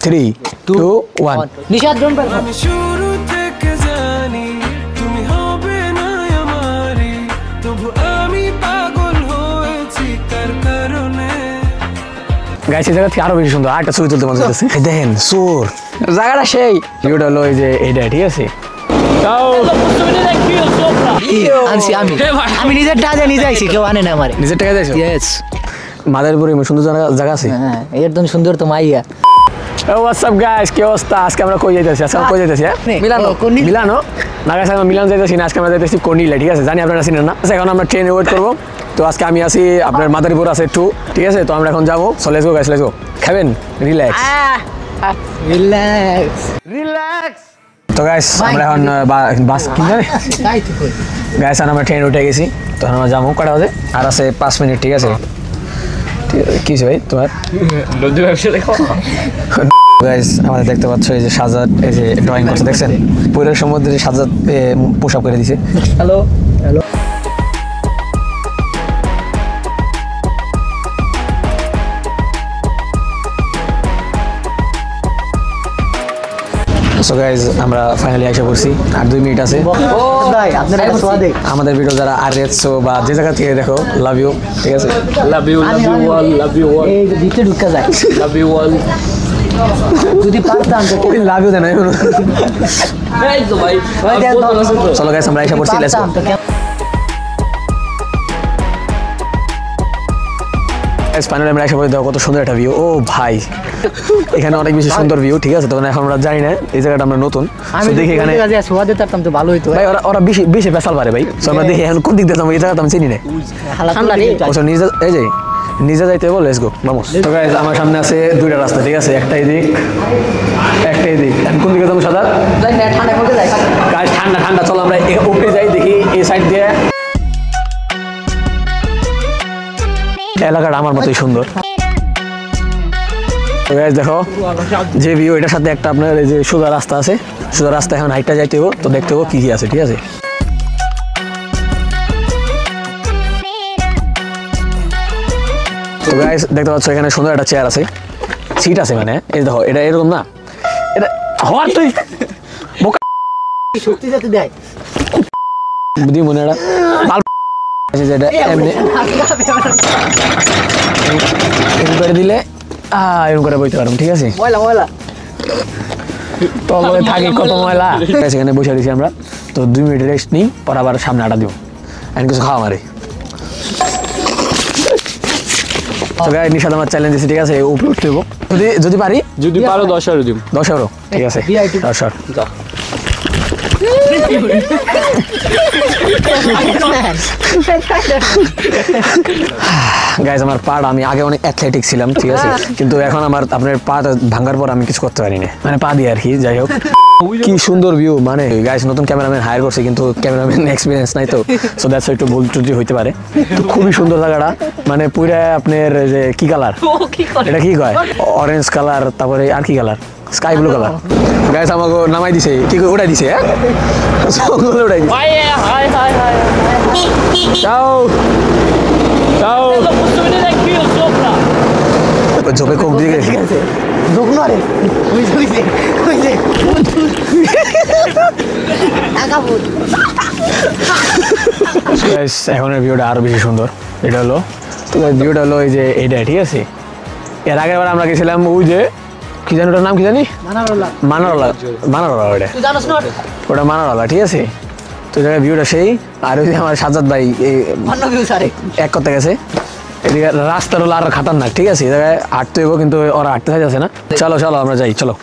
3 2 1 Nishad drone পারবো আমি শুরু থেকে জানি তুমি হবে না আমারি তবু আমি পাগল হয়েছি তার কারণে গাইস এই জায়গা থেকে আরো বেশি সুন্দর আরেকটা ছবি তুলতে মনে হচ্ছে দেখেন সুর জায়গাটা সেই ভিউটা হলো এই যে এইটা ঠিক আছে আনছি আমি নিজের টাকা নিজে আইছি কেউ আনে না আমারে নিজের টাকা যাইছো ইয়েস মাদারীপুরে সুন্দর জায়গা আছে হ্যাঁ একদম সুন্দর তো মাইয়া হোয়াটস আপ গাইস কি অবস্থা আজকে আমরা কই যাইতাছি আজকে আমরা কই যাইতাছি মিলানো না গাইস আমরা মিলানো যাইতাছি না আজকে আমরা যাইতাছি কোনিলা ঠিক আছে জানি আপনারা চিনেন না এখন আমরা ট্রেনে ওয়েট করব তো আজকে আমি আছি আপনার মাদারীপুর আছে একটু ঠিক আছে তো আমরা এখন যাবো so let's go guys let's go খাবেন রিল্যাক্স রিল্যাক্স তো গাইস আমরা এখন বাস কিনতে গাইস আমরা ট্রেন উঠে গেছি তো আমরা যাবো কটা বাজে আর আছে 5 মিনিট ঠিক আছে কি ভাই তোমার লজ্জা ব্যবসা দেখো গাইস আমাদের দেখতে পাচ্ছ এই যে সাজাদ এই যে ড্রয়িং করছে দেখছেন পুরো সমুদ্রে সাজাদ পুশ আপ করে দিয়েছে হ্যালো হ্যালো সো গাইস আমরা ফাইনালি আইসা পড়ছি আর 2 মিনিট আছে ভাই আপনারা সোয়াদে আমাদের ভিডিও যারা আর রেটসো বা যে জায়গা থেকে দেখো লাভ ইউ ঠিক আছে লাভ ইউ অল এই ভিতরে ঢুকা যায় লাভ ইউ অল যদি পারতাম তো লাভ ইউ দেন এই তো ভাই চলো গাইস আমরা আইসা পড়ছি লেটস গো ফাইনালি আমরা আইসা পড়ছি দেখো কত সুন্দর একটা ভিউ ও ভাই এখানে অনেক বেশি সুন্দর ভিউ ঠিক আছে তো এখন আমরা জানি না এই জায়গাটা আমরা নতুন সো দেখি এখানে সোয়াদে তারতাম তো ভালো হইতো ভাই ওরা বেশি বেশি পেছাল পারে ভাই সো আমরা দেখি এখন কোন দিক দিয়ে যাবো এই জায়গাটা আমি চিনি না ঠান্ডা রে ওসব নিজে এই যে নিজে যাইতে হবে লেটস গো মামুস তো গাইস আমার সামনে আছে দুইটা রাস্তা ঠিক আছে একটা এদিক এখন কোন দিকে যাবো সাদা ঠান্ডা করতে যাই গাইস ঠান্ডা চলো আমরা উপরে যাই দেখি এই সাইড দিয়ে এলাকাটা আমার মতোই সুন্দর গাইস দেখো যে ভিউ এটার সাথে একটা আপনার এই যে সোজা রাস্তা আছে সোজা রাস্তা এখন হাইটটা যাইতে হবে তো দেখতে হবে কি কি আছে ঠিক আছে তো গাইস দেখতে পাচ্ছ এখানে সুন্দর একটা চেয়ার আছে সিট আছে মানে এই দেখো এটা এরকম না এটা হওয়ার তুই শক্তি যাতে দেয় বুদ্ধি মনে এটা যেটা এমনি এরকম করে দিলে এরকম করে বইতে পারবো ঠিক আছে ময়লা তবে থাকি কত ময়লা সেখানে বসে দিয়েছি আমরা তো 2 মিনিট রেস্ট নিই পর আবার সামনে আটা দিব এখন কিছু খাওয়া মারে নিশাদ আমার চ্যালেঞ্জ আছে ঠিক আছে উপরে উঠতে দেবো যদি পারি যদি পারো 10 euro দিব 10 euro ঠিক আছে 10 euro যা গাইজ আমার পা আমি আগে অনেক অ্যাথলেটিক ছিলাম ঠিক আছে কিন্তু এখন আমার আপনার পা ভাঙার পর আমি কিছু করতে পারি না মানে পা দিয়ে আর কি যাই হোক কি সুন্দর ভিউ মানে গাইজ নতুন ক্যামেরাম্যান হায়ার করছে কিন্তু ক্যামেরাম্যান এক্সপিরিয়েন্স নাই তো সো দ্যাটস একটু ভুল ত্রুটি হইতে পারে খুবই সুন্দর জায়গাটা মানে পুরা আপনার যে কি কালার এটা কি কয় অরেঞ্জ কালার তারপরে আর কি colour sky blue colour guys আমাকে নামাই দিছে ঠিক উঠাই দিছে হ্যাঁ উঠাই দিছে চাও চাও ঝোপে কোক দিয়ে গেছে ঢুকলো রে এখনের ভিউটা আরো বেশি সুন্দর এটা হলো তো ভিউটা হলো এই যে এইটা ঠিক আছে এর আগের বার আমরা গেছিলাম ওই যে কি জানি ওটার নাম কি জানি মানারওয়ালা ওটা মানারওয়ালা ঠিক আছে তো জায়গায় ভিউটা সেই আর ওই যে আমার সাজাদ ভাই এক করতে গেছে এদিকে রাস্তার হলো আরো খাতারনাক ঠিক আছে এই জায়গায় হাঁটতে হইব কিন্তু ওরা হাঁটতে চাইছে না চলো আমরা যাই চলো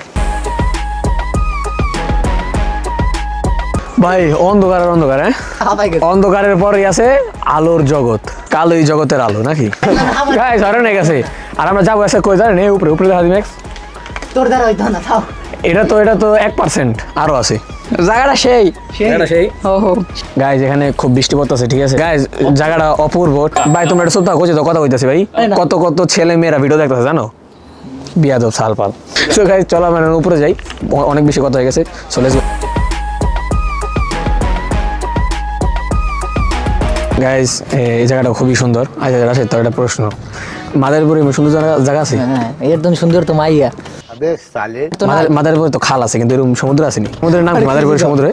ভাই অন্ধকার হ্যাঁ অন্ধকারের পরে আছে আলোর জগৎ কালোই জগতের আলো নাকি গাইস অনেক আছে আর আমরা যাবো আজকে কই জানেন এই উপরে দেখা দিই ম্যাক্স তোর দ্বারা হইতো না তাও এটা তো 1% আরো আছে জায়গাটা সেই গাইজ এখানে খুব বৃষ্টি পড়তেছে ঠিক আছে গাইজ জায়গাটা অপূর্ব ভাই তোমরা এটা সত্যি কোচে তো কথা কইতাছি ভাই কত ছেলে মেয়েরা ভিডিও দেখতেছে জানো বিয়াদব সালপাল সো গাইজ চলো আমরা উপরে যাই অনেক বেশি কথা হয়ে গেছে সো লেটস গো গাইজ এই জায়গাটা খুবই সুন্দর আচ্ছা তো একটা প্রশ্ন মাদারীপুরে সুন্দর জায়গা আছে একদম সুন্দর তো মাইয়া মাদারীপুরে তো খাল আছে কিন্তু এরকম সমুদ্র আসেনি। সমুদ্রের নাম কি মাদারীপুরের সমুদ্রে?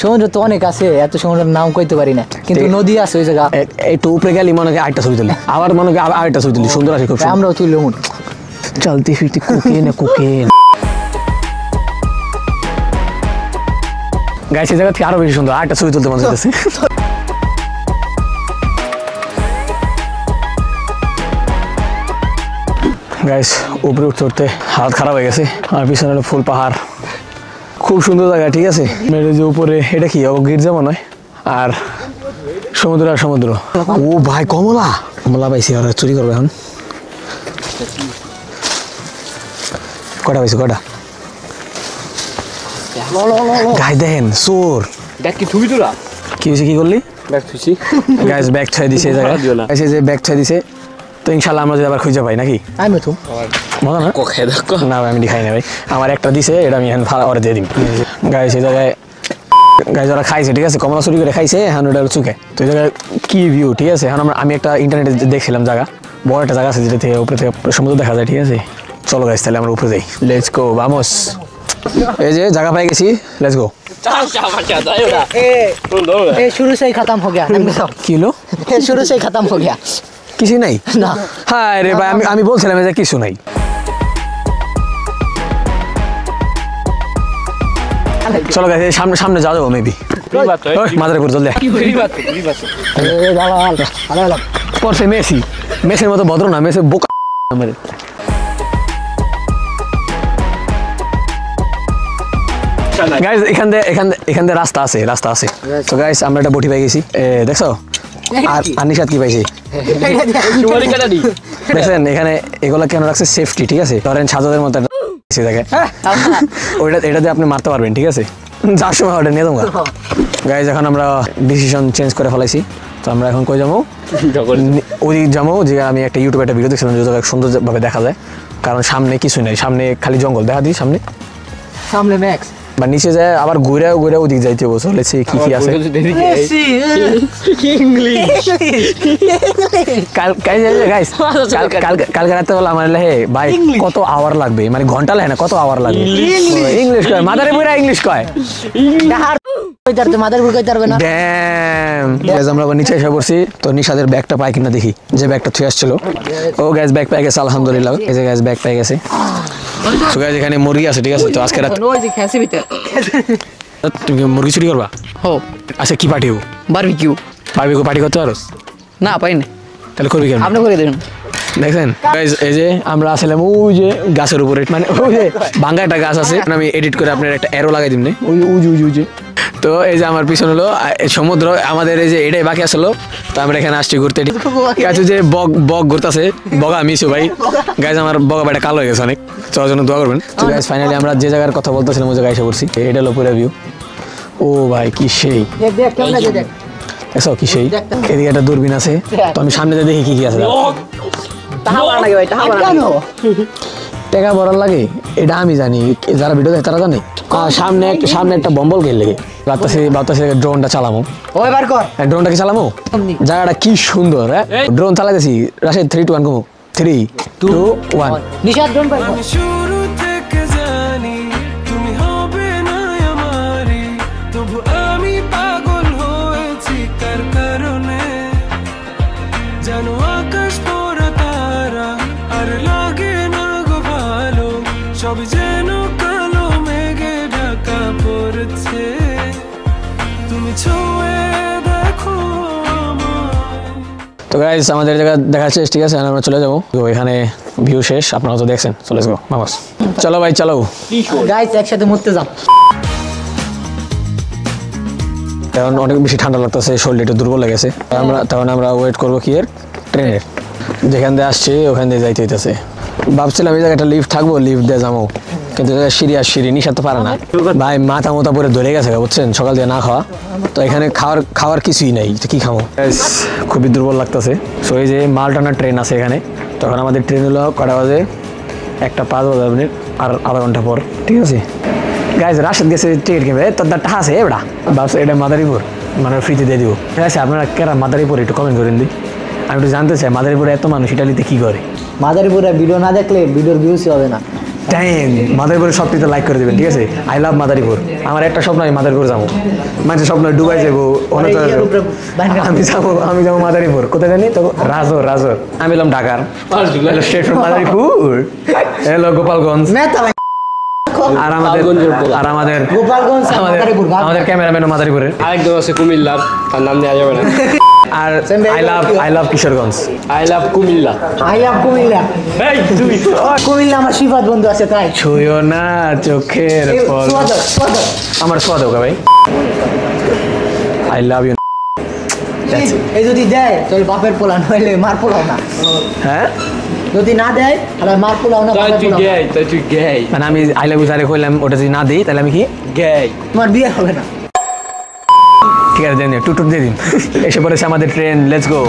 সমুদ্র তো অনেক আছে, এত সমুদ্রের নাম কইতে পারি না, কিন্তু নদী আছে ওই জায়গা। একটু উপরে গেলে মনে হয় আরেকটা ছবি তুলি, আবার মনে হয় আরেকটা ছবি তুলি, সুন্দর আছে খুব। আমরাও তুলি মন চলতে ফিরতে কোকেন কোকেন। গাইস এই জায়গা থেকে আরো বেশি সুন্দর, আরেকটা ছবি তুলতে মনে হচ্ছে। গাইস উপরে উঠতে উঠতে হাত খারাপ হয়ে গেছে, আর পিছনে হলো ফুল পাহাড়, খুব সুন্দর জায়গা। ঠিক আছে, মেরে যে উপরে এটা কি গির্জা মনে হয়, আর সমুদ্র আর সমুদ্র। ও ভাই কমলা, কমলা পাইছি, আর চুরি করবো এখন। কটা পাইছি কটা? গাই দেখেন চোর। দেখ কি থুবি তোরা কি হয়েছে, কি করলি? ব্যাগ থুইছি গাইস ব্যাগ ছয় দিছে এই জায়গায়, এসে যে ব্যাগ ছয় দিছে, তো ইনশাল্লাহ আমরা যদি আবার খুঁজে পাই নাকি। আমি তো মজা না না ভাই, আমি খাই না ভাই, আমার একটা দিছে, এটা আমি এখন ভাড়া করে দিয়ে দিই। গাইস এই জায়গায় গাইস ওরা খাইছে, ঠিক আছে, কমলা চুরি করে খাইছে, এখন ওটা চুকে। তো এই জায়গায় কি ভিউ, ঠিক আছে। এখন আমি একটা ইন্টারনেটে দেখছিলাম জায়গা, বড় একটা জায়গা আছে যেটা থেকে উপরে থেকে সমুদ্র দেখা যায়, ঠিক আছে। চলো গাইস তাহলে আমরা উপরে যাই, লেটস গো ভামোস। এই যে জায়গা পাই গেছি, লেটস গো। शुरू से ही खत्म हो गया। কি হলো? शुरू से ही खत्म हो गया। কিছু নাই না। হ্যাঁ রে ভাই, আমি বলছিলাম যে কিছু নাই। চলো গাইস সামনে সামনে যাওয়া যাবো মেবি। মাদারীপুর চল দে। পড়ছে মেসি, মেসির মতো ভদ্র না, মেসি বোকা মেরে। গাইস এখান দিয়ে রাস্তা আছে। তো গাইস আমরা একটা বটি পাই গেছি, দেখছো। আর নিশাদ কি পাইছি দেখছেন, এখানে এগুলা কেন রাখছে? সেফটি, ঠিক আছে। ধরেন সাজাদের মতো দেখে ওইটা, এটা দিয়ে আপনি মারতে পারবেন, ঠিক আছে। যার সময় ওটা নিয়ে যাবো। গাইস এখন আমরা ডিসিশন চেঞ্জ করে ফেলাইছি, তো আমরা এখন কই যাবো? ওদিক যাবো, যে আমি একটা ইউটিউবে একটা ভিডিও দেখছিলাম, যে জায়গায় সুন্দরভাবে দেখা যায়, কারণ সামনে কিছুই নাই, সামনে খালি জঙ্গল। দেখা দিই সামনে ম্যাক্স, বা নিচে যায় আবার ঘুরে ওদিক যাইতে বলছো। লেটস কি কি আছে। কালকে রাতে বলা আমার হে ভাই কত আওয়ার লাগবে, মানে ঘন্টা লাগে না, কত আওয়ার লাগবে। ইংলিশ কয়, মাদারীপুরে ইংলিশ কয়। আমরা নিচে এসে পড়ছি, তো নিশাদের ব্যাগটা পাই কিনা দেখি, যে ব্যাগটা থুয়ে আসছিল। ও গ্যাস ব্যাগ পাই গেছে, আলহামদুলিল্লাহ। এই যে গ্যাস ব্যাগ পাই গেছে। তো গাইস এখানে মুরগি আছে, ঠিক আছে। তো আজকে রাতে তুমি মুরগি চুরি করবা? আচ্ছা কি পার্টি? বারবিকিউ পার্টি করতে পারো না? পাই না। তাহলে করবি কেন? আপনি করে দেবেন। দেখছেন গাইস, এই যে আমরা আসলাম ওই যে গাছের উপরে, মানে ওই যে ভাঙ্গা একটা গাছ আছে, আমি এডিট করে আপনার একটা অ্যারো লাগাই দিমনে, ওই যে। তো এই যে আমার পিছনে হলো সমুদ্র, আমাদের এই যে এটাই বাকি আসলো। তো আমরা এখানে আসছি ঘুরতে। আছে যে বগ ঘুরতেছে, বগা মিশু ভাই। গাইস আমার বগা ভাইটা কালো হয়ে গেছে অনেক, তো ওর জন্য দোয়া করবেন। তো গাইস ফাইনালি আমরা যে জায়গার কথা বলতেছিলাম ওই জায়গায় এসে পড়ছি। এটা হলো পুরো ভিউ। ও ভাই কি সেই, দেখো কি সেই। এদিকে একটা দূরবীন আছে, তো আমি সামনে দেখি কি কি আছে। টাকা ভরার লাগে এটা আমি জানি, যারা ভিডিও দেখে তারা জানে। সামনে একটা বম্বল গেল লেগে ভাবতেছি ড্রোনটা চালামো। ড্রোনটা কি চালামো? জায়গাটা কি সুন্দর। হ্যাঁ ড্রোন চালাইতেছি। রাশেদ 3 2 1 গো। 3 2 1 নিশাদ ড্রোন পাই। আমি শুরু থেকে জানি তুমি হবে না আমারি, তবু আমি পাগল হয়েছি তার কারণে। জানো আকাশ পড়া তারা আর লাগে না গো ভালো, সব যেন কালো মেঘে ঢাকা পড়ছে। তুমি ছুঁয়ে দেখো আমায়। তো গাইস আমাদের জায়গা দেখা শেষ, ঠিক আছে। আমরা চলে যাবো, এখানে ভিউ শেষ, আপনারা তো দেখছেন। চলে যাবো মামাস, চলো ভাই চলো। গাইস একসাথে মরতে যাও। এখন অনেক বেশি ঠান্ডা লাগতেছে, শরীর একটু দুর্বল লেগেছে। তখন আমরা ওয়েট করবো কি এর ট্রেনের, যেখান দিয়ে আসছি ওখান দিয়ে যাইতে হইতেছে। ভাবছিলাম এই জায়গাটা লিফট থাকবো, লিফট দিয়ে যাবো, কিন্তু সিঁড়ি নিশাতে পারে না ভাই, মাথা মোতা পরে ধরে গেছে বুঝছেন, সকাল দিয়ে না খাওয়া। তো এখানে খাওয়ার কিছুই নেই, তো কি খাবো? খুবই দুর্বল লাগতেছে। সো এই যে মালটানা ট্রেন আছে এখানে, তখন আমাদের ট্রেন হলো কটা বাজে? 1:05 বাজে, আর আধা ঘন্টা পর, ঠিক আছে। গাইজ রাশেদ গেছে টিকিট কিনবে, তোর টাকা আছে এবড়া, ভাবছে এটা মাদারীপুর, মানে ফ্রিতে দিয়ে দিব। ঠিক আছে, আপনারা কেরা মাদারীপুর একটু কমেন্ট করেন দিই, আমি একটু জানতে চাই মাদারীপুরে এত মানুষ ইটালিতে কি করে। মাদারীপুরে ভিডিও না দেখলে ভিডিওর ভিউসই হবে না। টাইম মাদারীপুরের সব কিছু লাইক করে দিবেন, ঠিক আছে? I love Madaripur. আমার একটা স্বপ্ন, আমি মাদারীপুর যাবো। মানুষের স্বপ্ন ডুবাই যাবো, আমি যাবো মাদারীপুর। কোথায় জানি তো? রাজোর। আমি এলাম ঢাকার, straight from Madaripur, hello Gopalganj. আর আমাদের ক্যামেরাম্যানও মাদারীপুরের। আরেকজন আছে কুমিল্লার, তার নাম নেওয়া যাবে না। আর I love Kishoreganj. I love Comilla. Comilla আমার শিবাদ বন্ধু আছে তাই। ছুঁয়ো না চোখের ফল। আমার সোয়াদ হোক ভাই। I love you. এই যদি দেয় তোর বাপের পোলা, নইলে মার পোলাও না। হ্যাঁ, যদি না দেয় তাহলে মার পোলাও না। তুই গেই মানে আমি আই লাভ ইউ যারে কইলাম ওটা যদি না দিই তাহলে আমি কি গেই? তোমার বিয়ে হবে না। ঠিক আছে, দেন টুটুট দিয়ে দিন। এসে পড়েছে আমাদের ট্রেন, লেটস গো।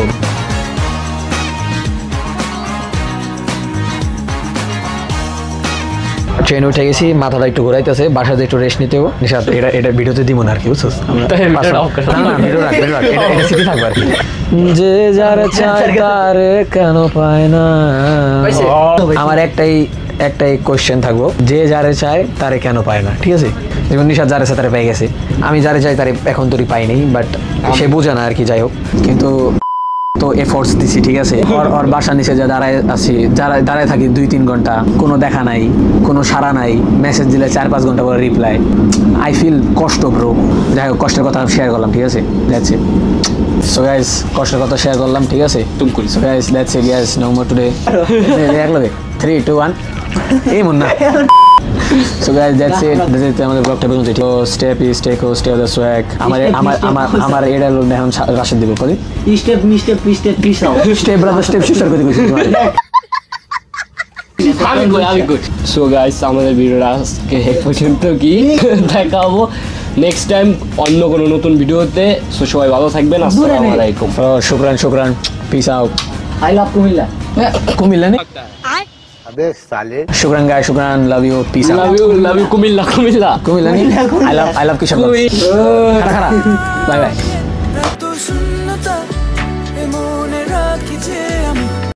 ট্রেন উঠে গেছি, মাথাটা একটু ঘোরাইতেছে, বাসাতে একটু রেস্ট নিতেও। নিশাত এটা ভিডিওতে দিব না আর কি, বুঝছো? এটা স্মৃতি থাকবে আর কি। যে যার চায় তার কেন পায় না। আমার একটাই কোশ্চেন থাকবো, যে যারে চায় তারে কেন পায় না, ঠিক আছে? যেমন নিশাত যারে চায় তারে পেয়ে গেছে, আমি যারে চাই তারে এখন তোরই পাইনি, বাট সে বোঝে না আর কি। যাই হোক, কিন্তু তো এফোর্টস দিছি, ঠিক আছে? ওর বাসা নিচে যা দাঁড়ায় আছি, দাঁড়ায় থাকি 2-3 ঘন্টা, কোনো দেখা নাই, কোনো সাড়া নাই, মেসেজ দিলে 4-5 ঘন্টা পরে রিপ্লাই। আই ফিল কষ্ট ব্রো। যাই হোক, কষ্টের কথা শেয়ার করলাম, ঠিক আছে? That's it. সো গাইস, কষ্টের কথা শেয়ার করলাম, ঠিক আছে? So guys, that's it guys, no more today. একলগে 3, 2, 1 এই Munna. So guys, that's it. আমাদের ব্লগটা পর্যন্ত। তো stay cool, stay with the swag. আমার এটা লোক এখন রাশিদ দিব করি। Step piece out. Step brother step sister করে কইছি। আমি গুড। সো গাইস, আমাদের ভিডিওটা আজকে এই পর্যন্ত। কি দেখা হবো নেক্সট টাইম অন্য কোনো নতুন ভিডিওতে। সো সবাই ভালো থাকবেন, আসসালামু আলাইকুম। শুকরান, peace out. I love Comilla. Comilla নে? শুকরান গাইস, শুকরান, love you, peace out. Love you Comilla নে? I love Kishor. খারা বাই বাই। এত শূন্যতা এ মনে রাখি যে আমি